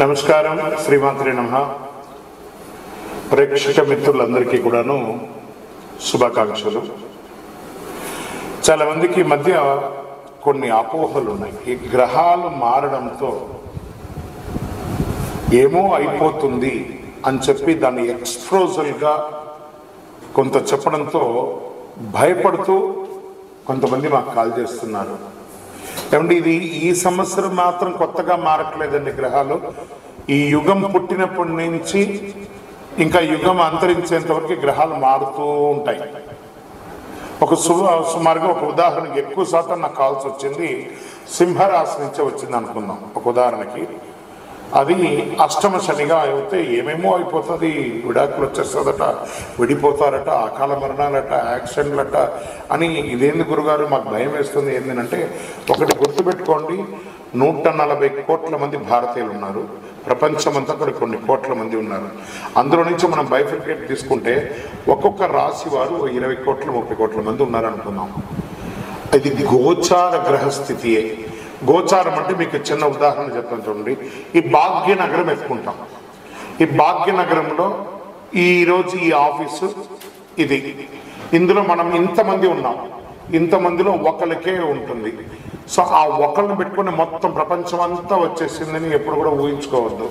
నమస్కారం. శ్రీమాత్రే నమః. ప్రేక్షక మిత్రులందరికీ కూడాను శుభాకాంక్షలు. చాలా మందికి మధ్య కొన్ని అపోహలు ఉన్నాయి. ఈ గ్రహాలు మారడంతో ఏమో అయిపోతుంది అని చెప్పి దాన్ని ఎక్స్ప్రోజల్గా కొంత చెప్పడంతో భయపడుతూ కొంతమంది మాకు కాల్ చేస్తున్నారు. ఏమంటే ఇది ఈ సంవత్సరం మాత్రం కొత్తగా మారట్లేదండి గ్రహాలు. ఈ యుగం పుట్టినప్పటి నుంచి ఇంకా యుగం అంతరించేంత వరకు గ్రహాలు మారుతూ ఉంటాయి. సుమారుగా ఒక ఉదాహరణకి ఎక్కువ శాతం నాకు కాల్సి వచ్చింది సింహరాశి నుంచే వచ్చింది అనుకుందాం. ఒక ఉదాహరణకి అది అష్టమ శనిగా అయితే ఏమేమో అయిపోతుంది, విడాకులు వచ్చేస్తుందట, విడిపోతారట, అకాల మరణాలట, యాక్సిడెంట్లట అని. ఇదేంది గురుగారు మాకు భయం వేస్తుంది ఏంటంటే, ఒకటి గుర్తుపెట్టుకోండి, 140 కోట్ల మంది భారతీయులు ఉన్నారు. ప్రపంచమంతా కూడా కొన్ని కోట్ల మంది ఉన్నారు. అందులో నుంచి మనం బైఫర్కేట్ తీసుకుంటే ఒక్కొక్క రాశి వారు 20 కోట్ల 30 కోట్ల మంది ఉన్నారు అనుకుందాం. ఇది గోచార గ్రహస్థితియే. గోచారం అంటే మీకు చిన్న ఉదాహరణ చెప్తాను చూడండి. ఈ భాగ్యనగరం ఎత్తుకుంటాం. ఈ భాగ్యనగరంలో ఈరోజు ఈ ఆఫీసు ఇది, ఇందులో మనం ఇంతమంది ఉన్నాం, ఇంతమందిలో ఒకరికే ఉంటుంది. సో ఆ ఒకరిని పెట్టుకుని మొత్తం ప్రపంచం అంతా వచ్చేసిందని ఎప్పుడు కూడా ఊహించుకోవద్దు.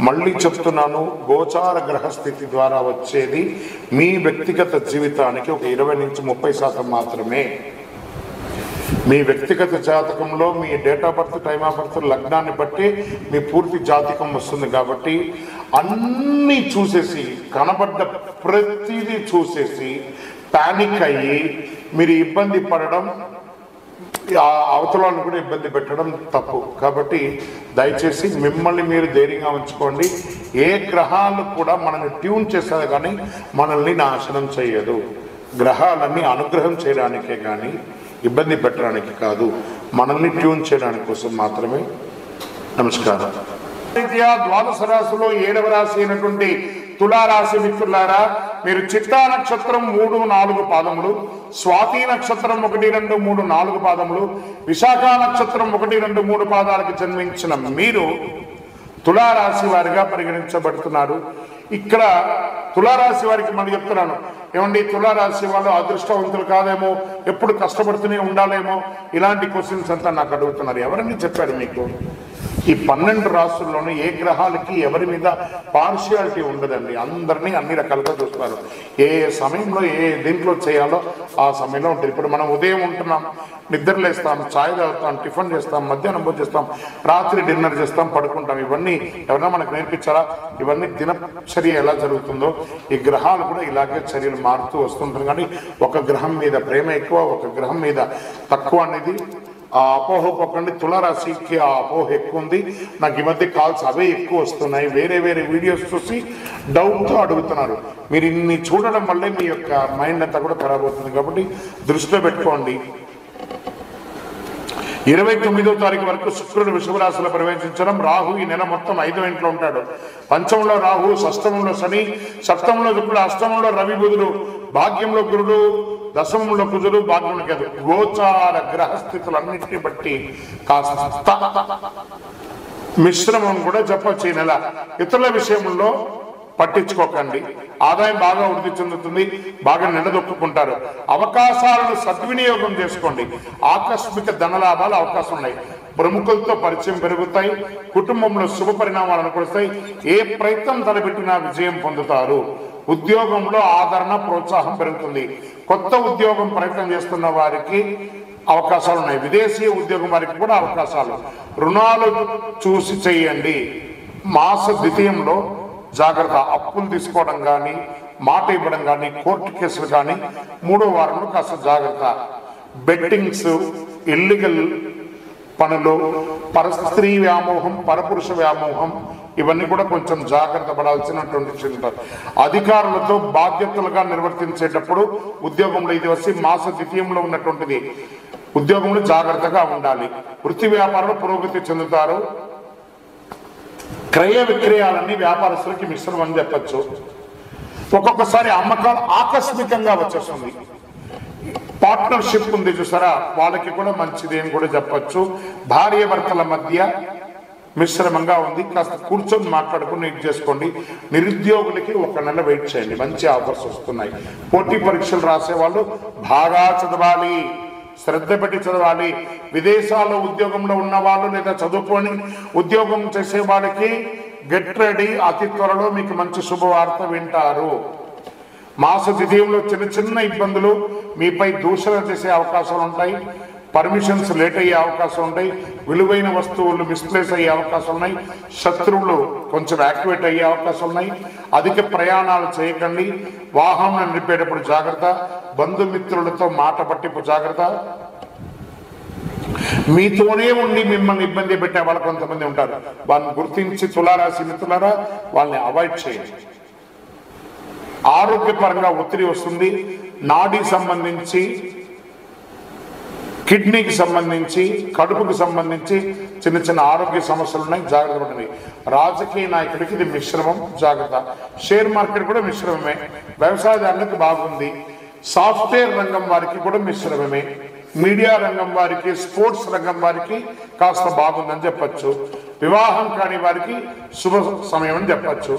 మళ్ళీ చెప్తున్నాను, గోచార గ్రహస్థితి ద్వారా వచ్చేది మీ వ్యక్తిగత జీవితానికి ఒక 20 నుంచి 30% మాత్రమే. మీ వ్యక్తిగత జాతకంలో మీ date of birth, time of birth, లగ్నాన్ని బట్టి మీ పూర్తి జాతకం వస్తుంది. కాబట్టి అన్నీ చూసేసి, కనబడ్డ ప్రతిదీ చూసేసి పానిక్ అయ్యి మీరు ఇబ్బంది పడడం, అవతలను కూడా ఇబ్బంది పెట్టడం తప్పు. కాబట్టి దయచేసి మిమ్మల్ని మీరు ధైర్యంగా ఉంచుకోండి. ఏ గ్రహాలు కూడా మనల్ని ట్యూన్ చేసేది కానీ మనల్ని నాశనం చేయదు. గ్రహాలన్నీ అనుగ్రహం చేయడానికే కానీ ఇబ్బంది పెట్టడానికి కాదు, మనల్ని ట్యూన్ చేయడానికి కోసం మాత్రమే. నమస్కారం. ద్వాదశ రాశిలో 7వ రాశి అయినటువంటి తులారాశి మిత్రులారా, మీరు చిత్తా నక్షత్రం 3, 4 పాదములు, స్వాతి నక్షత్రం 1, 2, 3, 4 పాదములు, విశాఖ నక్షత్రం 1, 2, 3 పాదాలకు జన్మించిన మీరు తులారాశి వారిగా పరిగణించబడుతున్నారు. ఇక్కడ తులారాశి వారికి మనం చెప్తున్నాను, ఏమండి తులారాశి వాళ్ళు అదృష్టవంతులు కాదేమో, ఎప్పుడు కష్టపడుతూనే ఉండాలేమో, ఇలాంటి క్వశ్చన్స్ అంతా నాకు అడుగుతున్నారు. ఎవరని చెప్పారు మీకు? ఈ 12 రాశుల్లోనూ ఏ గ్రహాలకి ఎవరి మీద పార్షియాలిటీ ఉండదండి. అందరినీ అన్ని రకాలుగా చూస్తారు. ఏ సమయంలో ఏ దీంట్లో చేయాలో ఆ సమయంలో ఉంటుంది. ఇప్పుడు మనం ఉదయం ఉంటున్నాం, నిద్రలేస్తాం, ఛాయ్ తాగుతాం, టిఫిన్ చేస్తాం, మధ్యాహ్నం భోజనం చేస్తాం, రాత్రి డిన్నర్ చేస్తాం, పడుకుంటాం. ఇవన్నీ ఎవరైనా మనకు నేర్పించారా? ఇవన్నీ దినచర్య ఎలా జరుగుతుందో ఈ గ్రహాలు కూడా ఇలాగే చర్యలు మారుతూ వస్తుంటారు. కానీ ఒక గ్రహం మీద ప్రేమ ఎక్కువ, ఒక గ్రహం మీద తక్కువ అనేది ఆ అపోహ పోకండి. తులారాశికి ఆ అపోహ ఎక్కువ ఉంది. నాకు ఈ మధ్య కాల్స్ అవే ఎక్కువ వస్తున్నాయి. వేరే వేరే వీడియోస్ చూసి డౌట్తో అడుగుతున్నారు. మీరు ఇన్ని చూడడం వల్లే మీ యొక్క మైండ్ అంతా కూడా ఖరాబ్ అవుతుంది. కాబట్టి దృష్టిలో పెట్టుకోండి. 29వ తారీఖు వరకు శుక్రుడు వృషభ రాశిలో ప్రవేశించడం. రాహు ఈ నెల మొత్తం 5వ ఇంట్లో ఉంటాడు. పంచమంలో రాహు, షష్టమంలో శని, సప్తమంలో శుక్రుడు, అష్టమంలో రవి, బుధుడు, భాగ్యంలో గురుడు, దశమంలో కుజుడు, భాగ్యంలో కేతు. గోచార గ్రహస్థితులన్నింటినీ బట్టి కాస్త మిశ్రమం కూడా చెప్పొచ్చు ఈ నెల. ఇతరుల విషయంలో పట్టించుకోకండి. ఆదాయం బాగా వృద్ధి చెందుతుంది, బాగా నిలదొక్కుంటారు. అవకాశాలను సద్వినియోగం చేసుకోండి. ఆకస్మిక ధనలాభాలు అవకాశం ఉన్నాయి. ప్రముఖులతో పరిచయం పెరుగుతాయి. కుటుంబంలో శుభ పరిణామాలు అనుకూలిస్తాయి. ఏ ప్రయత్నం తలపెట్టినా విజయం పొందుతారు. ఉద్యోగంలో ఆదరణ, ప్రోత్సాహం పెరుగుతుంది. కొత్త ఉద్యోగం ప్రయత్నం చేస్తున్న వారికి అవకాశాలు ఉన్నాయి. విదేశీ ఉద్యోగం వారికి కూడా అవకాశాలు. రుణాలు చూసి చేయండి. మాస ద్వితీయంలో జాగ్రత్త. అప్పులు తీసుకోవడం కానీ, మాట ఇవ్వడం కానీ, కోర్టు కేసులు కానీ 3వ వారంలో కాస్త జాగ్రత్త. బెట్టింగ్స్, ఇల్లీగల్ పనులు, పరస్త్రీ వ్యామోహం, పరపురుష వ్యామోహం, ఇవన్నీ కూడా కొంచెం జాగ్రత్త పడాల్సినటువంటి విషయం. అధికారులతో బాధ్యతలుగా నిర్వర్తించేటప్పుడు ఉద్యోగంలో ఇది వచ్చి మాస ద్వితీయంలో ఉన్నటువంటిది. ఉద్యోగంలో జాగ్రత్తగా ఉండాలి. వృత్తి వ్యాపారంలో పురోగతి చెందుతారు. క్రయ విక్రయాలన్నీ వ్యాపారస్తులకి మిశ్రమం అని చెప్పచ్చు. ఒక్కొక్కసారి అమ్మకాలు ఆకస్మికంగా వచ్చేస్తుంది. పార్ట్నర్షిప్ ఉంది చూసారా, వాళ్ళకి కూడా మంచిది అని కూడా చెప్పచ్చు. భార్య భర్తల మధ్య మిశ్రమంగా ఉంది, కాస్త కూర్చొని మాట్లాడుకుని ఇది చేసుకోండి. నిరుద్యోగులకి 1 నెల వెయిట్ చేయండి, మంచి ఆఫర్స్ వస్తున్నాయి. పోటీ పరీక్షలు రాసేవాళ్ళు బాగా చదవాలి, శ్రద్ధ పెట్టి చదవాలి. విదేశాల్లో ఉద్యోగంలో ఉన్నవాళ్ళు లేదా చదువుకొని ఉద్యోగం చేసే వాళ్ళకి గెట్ రెడీ, అతి త్వరలో మీకు మంచి శుభవార్త వింటారు. మాస ద్వితీయంలో చిన్న చిన్న ఇబ్బందులు, మీపై దూషణ చేసే అవకాశాలు ఉంటాయి, పర్మిషన్స్ లేట్ అయ్యే అవకాశం ఉంటాయి, విలువైన వస్తువులు మిస్ప్లేస్ అయ్యే అవకాశం ఉన్నాయి, శత్రువులు కొంచెం యాక్టివేట్ అయ్యే అవకాశం ఉన్నాయి. అధిక ప్రయాణాలు చేయకండి, వాహనం నడిపేటప్పుడు జాగ్రత్త, బంధుమిత్రులతో మాట పట్టింపు జాగ్రత్త. మీతోనే ఉండి మిమ్మల్ని ఇబ్బంది పెట్టే వాళ్ళు కొంతమంది ఉంటారు, వాళ్ళని గుర్తించి తులారాశి మిత్రులారా వాళ్ళని అవాయిడ్ చేయండి. ఆరోగ్యపరంగా ఒత్తిడి వస్తుంది, నాడీ సంబంధించి, కిడ్నీకి సంబంధించి, కడుపుకి సంబంధించి చిన్న చిన్న ఆరోగ్య సమస్యలు ఉన్నాయి, జాగ్రత్త పడండి. రాజకీయ నాయకుడికి ఇది మిశ్రమం, జాగ్రత్త. షేర్ మార్కెట్ కూడా మిశ్రమమే, వ్యవసాయదారులకు బాగుంది, సాఫ్ట్వేర్ రంగం వారికి కూడా మిశ్రమమే, మీడియా రంగం వారికి, స్పోర్ట్స్ రంగం వారికి కాస్త బాగుందని చెప్పచ్చు, వివాహం కాని వారికి శుభ సమయం అని చెప్పచ్చు.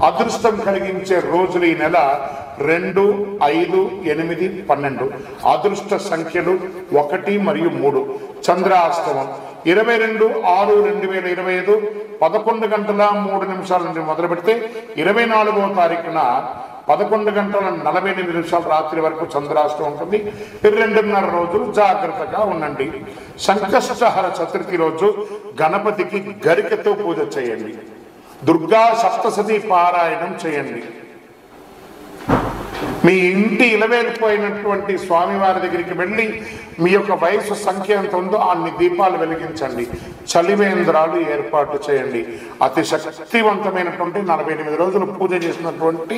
అదృష్టం కలిగించే రోజులు ఈ నెల 2, 5, 8, 12. అదృష్ట సంఖ్యలు 1 మరియు 3. చంద్రాష్టమం 22/6/2025 11 గంటల 3 నిమిషాల నుండి మొదలు పెడితే 24వ తారీఖున 11 గంటల 48 నిమిషాలు రాత్రి వరకు చంద్రాష్టమం ఉంటుంది. 2.5 రోజులు జాగ్రత్తగా ఉండండి. సంకష్టహర చతుర్థి రోజు గణపతికి గరికతో పూజ చేయండి, దుర్గా సప్తశతి పారాయణం చేయండి. మీ ఇంటి ఇలవేలిపోయినటువంటి స్వామివారి దగ్గరికి వెళ్ళి మీ యొక్క వయసు సంఖ్య ఎంత ఉందో అన్ని దీపాలు వెలిగించండి, చలివేంద్రాలు ఏర్పాటు చేయండి. అతి శక్తివంతమైనటువంటి 48 రోజులు పూజ చేసినటువంటి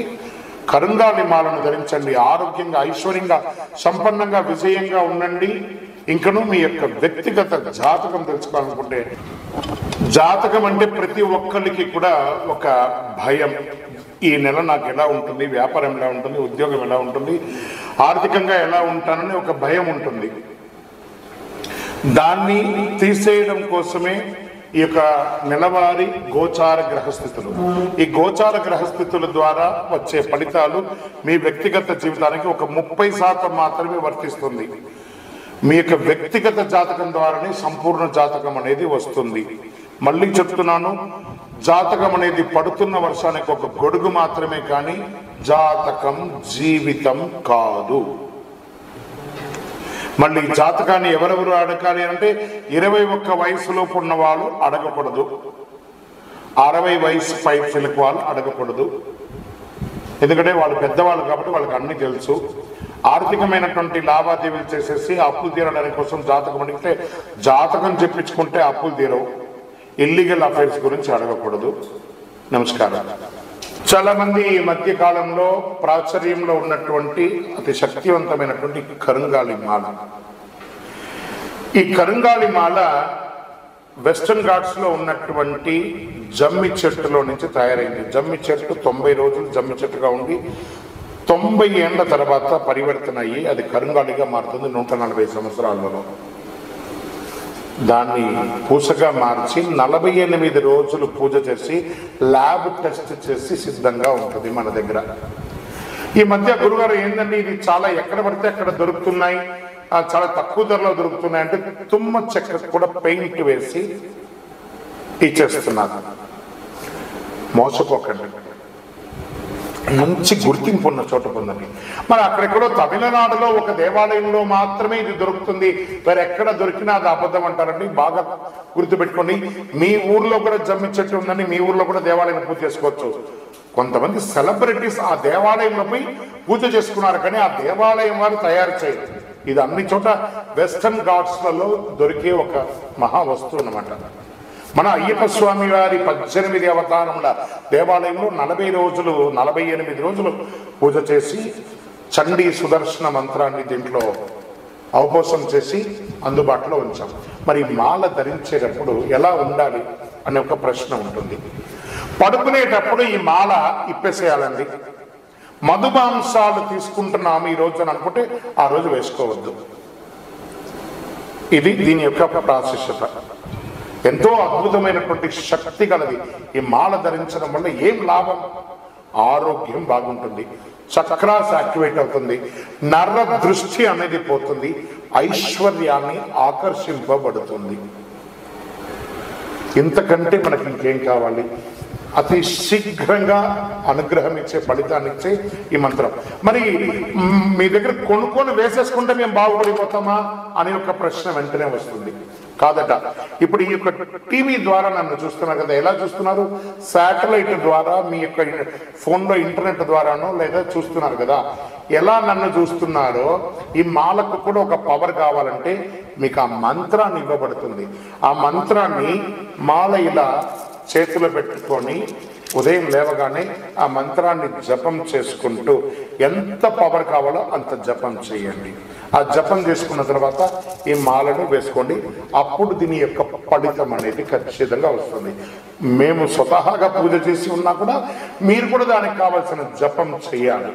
కరుంగాలి మాలను ధరించండి. ఆరోగ్యంగా, ఐశ్వర్యంగా, సంపన్నంగా, విజయంగా ఉండండి. ఇంకను మీ యొక్క వ్యక్తిగత జాతకం తెలుసుకోవాలనుకుంటే, జాతకం అంటే ప్రతి ఒక్కరికి కూడా ఒక భయం. ఈ నెల నాకు ఎలా ఉంటుంది, వ్యాపారం ఎలా ఉంటుంది, ఉద్యోగం ఎలా ఉంటుంది, ఆర్థికంగా ఎలా ఉంటానని ఒక భయం ఉంటుంది. దాన్ని తీసేయడం కోసమే ఈ యొక్క నెలవారీ గోచార గ్రహస్థితులు. ఈ గోచార గ్రహస్థితుల ద్వారా వచ్చే ఫలితాలు మీ వ్యక్తిగత జీవితానికి ఒక 30% మాత్రమే వర్తిస్తుంది. మీ యొక్క వ్యక్తిగత జాతకం ద్వారానే సంపూర్ణ జాతకం అనేది వస్తుంది. మళ్ళీ చెప్తున్నాను, జాతకం అనేది పడుతున్న వర్షానికి ఒక గొడుగు మాత్రమే, కానీ జాతకం జీవితం కాదు. మళ్ళీ జాతకాన్ని ఎవరెవరు అడగాలి అంటే 21 వయసులోపు ఉన్న వాళ్ళు అడగకూడదు, 60 వయసు పైచిలకు వాళ్ళు అడగకూడదు. ఎందుకంటే వాళ్ళు పెద్దవాళ్ళు కాబట్టి వాళ్ళకి అన్ని తెలుసు. ఆర్థికమైనటువంటి లావాదేవీలు చేసేసి అప్పులు తీరడానికి కోసం జాతకం అడిగితే, జాతకం చెప్పించుకుంటే అప్పులు తీరవు. ఇల్లీగల్ అఫైర్స్ గురించి అడగకూడదు. నమస్కారం. చాలా మంది ఈ మధ్య కాలంలో ప్రాచుర్యంలో ఉన్నటువంటి అతి శక్తివంతమైనటువంటి కరుంగాలి మాల. ఈ కరుంగాలి మాల వెస్టర్న్ ఘాట్స్ లో ఉన్నటువంటి జమ్మి చెట్టులో నుంచి తయారైంది. జమ్మి చెట్టు 90 రోజులు జమ్మి చెట్టుగా ఉండి 90 ఏళ్ల తర్వాత పరివర్తన అయ్యి అది కరుంగాలిగా మారుతుంది 140 సంవత్సరాలలో. దాన్ని పూసగా మార్చి 48 రోజులు పూజ చేసి ల్యాబ్ టెస్ట్ చేసి సిద్ధంగా ఉంటుంది మన దగ్గర. ఈ మధ్య గురుగారు ఏంటంటే ఇది చాలా ఎక్కడ పడితే అక్కడ దొరుకుతున్నాయి, చాలా తక్కువ ధరలో దొరుకుతున్నాయి అంటే తుమ్మ చెక్క కూడా పెయింట్ వేసి ఇచ్చేస్తున్నారు. మోసపోకండి, మంచి గుర్తింపు ఉన్న చోట పొందండి. మరి అక్కడెక్కడో తమిళనాడులో ఒక దేవాలయంలో మాత్రమే ఇది దొరుకుతుంది, వేరే ఎక్కడ దొరికినా అది అబద్ధం అంటారండి. బాగా గుర్తుపెట్టుకోండి. మీ ఊర్లో కూడా జమ్మి చెట్టు ఉందని మీ ఊర్లో కూడా దేవాలయం పూజ చేసుకోవచ్చు. కొంతమంది సెలబ్రిటీస్ ఆ దేవాలయంలో పోయి పూజ చేసుకున్నారు, కానీ ఆ దేవాలయం వారు తయారు చేయరు. ఇది అన్ని చోట వెస్టర్న్ ఘాట్స్లలో దొరికే ఒక మహా వస్తువు అన్నమాట. మన అయ్యప్ప స్వామి వారి 18 అవతారముల దేవాలయంలో 48 రోజులు పూజ చేసి చండీ సుదర్శన మంత్రాన్ని దీంట్లో అవపోసం చేసి అందుబాటులో ఉంచాం. మరి మాల ధరించేటప్పుడు ఎలా ఉండాలి అనే ఒక ప్రశ్న ఉంటుంది. పడుకునేటప్పుడు ఈ మాల ఇప్పేసేయాలండి. మధుమాంసాలు తీసుకుంటున్నాము ఈ రోజు అని అనుకుంటే ఆ రోజు వేసుకోవద్దు. ఇది దీని యొక్క ప్రాశస్యత. ఎంతో అద్భుతమైనటువంటి శక్తి కలది. ఈ మాల ధరించడం వల్ల ఏం లాభం? ఆరోగ్యం బాగుంటుంది, చక్రాస్ యాక్టివేట్ అవుతుంది, నర దృష్టి అనేది పోతుంది, ఐశ్వర్యాన్ని ఆకర్షింపబడుతుంది. ఇంతకంటే మనకి ఇంకేం కావాలి? అతి శీఘ్రంగా అనుగ్రహం ఇచ్చే, ఫలితాన్ని ఇచ్చే ఈ మంత్రం. మరి మీ దగ్గర కొనుక్కొని వేసేసుకుంటే మేము బాగుపడిపోతామా అనే ఒక ప్రశ్న వెంటనే వస్తుంది. కాదట. ఇప్పుడు ఈ యొక్క టీవీ ద్వారా నన్ను చూస్తున్నారు కదా, ఎలా చూస్తున్నారు? శాటిలైట్ ద్వారా, మీ యొక్క ఫోన్లో ఇంటర్నెట్ ద్వారానో లేదా చూస్తున్నారు కదా. ఎలా నన్ను చూస్తున్నారో ఈ మాలకు కూడా ఒక పవర్ కావాలంటే మీకు ఆ మంత్రాన్ని ఇవ్వబడుతుంది. ఆ మంత్రాన్ని మాల ఇలా చేతిలో పెట్టుకొని ఉదయం లేవగానే ఆ మంత్రాన్ని జపం చేసుకుంటూ ఎంత పవర్ కావాలో అంత జపం చేయండి. ఆ జపం చేసుకున్న తర్వాత ఈ మాలను వేసుకోండి. అప్పుడు దీని యొక్క ఫలితం అనేది ఖచ్చితంగా వస్తుంది. మేము స్వతహాగా పూజ చేసి ఉన్నా కూడా మీరు కూడా దానికి కావాల్సిన జపం చేయాలి.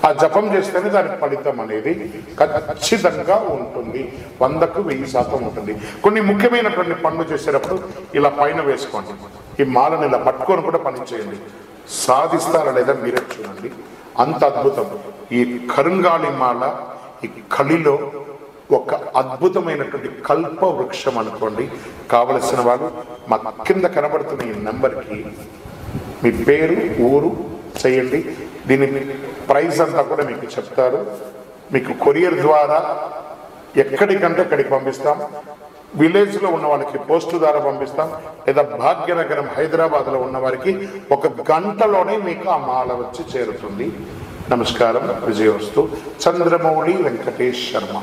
ఆ జపం చేస్తేనే దాని ఫలితం అనేది ఖచ్చితంగా ఉంటుంది. 100కు 1000% ఉంటుంది. కొన్ని ముఖ్యమైనటువంటి పనులు చేసేటప్పుడు ఇలా పైన వేసుకోండి. ఈ మాలను ఇలా పట్టుకొని కూడా పని చేయండి. సాధిస్తారా లేదా మీరే చూడండి. అంత అద్భుతం. ఈ కరుంగాళి మాల ఈ కలిలో ఒక అద్భుతమైనటువంటి కల్ప వృక్షం అనుకోండి. కావలసిన వాళ్ళు మా కింద కనబడుతున్న ఈ నెంబర్కి మీ పేరు, ఊరు చేయండి. దీని ప్రైస్ అంతా కూడా మీకు చెప్తారు. మీకు కొరియర్ ద్వారా ఎక్కడికంటే అక్కడికి పంపిస్తాం. విలేజ్లో ఉన్న వాళ్ళకి పోస్టు ద్వారా పంపిస్తాం. లేదా భాగ్యనగరం హైదరాబాద్లో ఉన్న వారికి 1 గంటలోనే మీకు ఆ మాల వచ్చి చేరుతుంది. నమస్కారం. విజయోస్తు. చంద్రమౌళి వెంకటేష్ శర్మ.